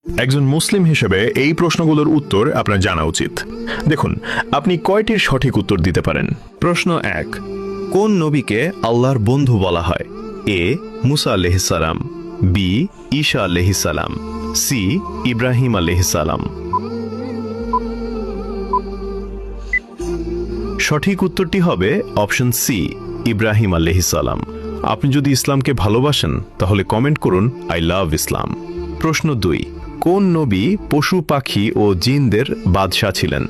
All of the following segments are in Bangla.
একজন মুসলিম হিসেবে এই প্রশ্নগুলোর উত্তর আপনার জানা উচিত। দেখুন, আপনি কয়টির সঠিক উত্তর দিতে পারেন। প্রশ্ন 1, কোন নবীকে আল্লাহর বন্ধু বলা হয়? এ মুসা আলাইহিস সালাম, বি ঈসা আলাইহিস সালাম, সি ইব্রাহিম আলাইহিস সালাম। সঠিক উত্তরটি হবে অপশন সি, ইব্রাহিম আলাইহিস সালাম। আপনি যদি ইসলামকে ভালোবাসেন তাহলে কমেন্ট করুন আই লাভ ইসলাম। প্রশ্ন 2, কোন নবী পশু পাখি ও জিনদের বাদশাহ ছিলেন?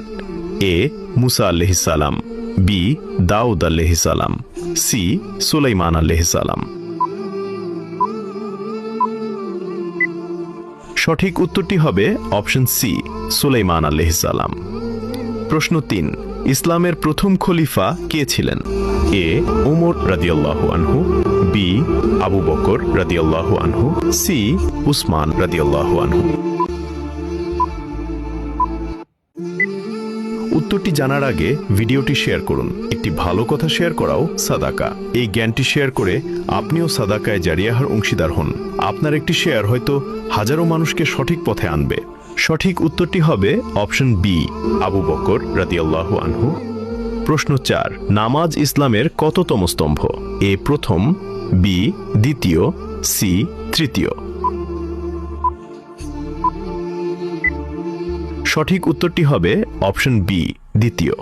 এ মুসা আলাইহিস সালাম, বি দাউদ আলাইহিস সালাম, সি সুলাইমান আলাইহিস সালাম। সঠিক উত্তরটি হবে অপশন সি, সুলাইমান আলাইহিস সালাম। প্রশ্ন 3, ইসলামের প্রথম খলিফা কে ছিলেন? এ উমর রাদিয়াল্লাহু আনহু, বি আবু বকর রাদিয়াল্লাহু আনহু, সি উসমান রাদিয়াল্লাহু আনহু। উত্তরটি জানার আগে ভিডিওটি শেয়ার করুন। একটি ভালো কথা শেয়ার করাও সাদাকা। এই জ্ঞানটি শেয়ার করে আপনিও সাদাকায় জারিয়াহার অংশীদার হন। আপনার একটি শেয়ার হয়তো হাজারো মানুষকে সঠিক পথে আনবে। সঠিক উত্তরটি হবে অপশন বি, আবু বকর রাদিয়াল্লাহু আনহু। প্রশ্ন 4, নামাজ ইসলামের কততম স্তম্ভ? এ প্রথম, বি দ্বিতীয়, সি তৃতীয়। সঠিক উত্তরটি হবে অপশন বি, দ্বিতীয়।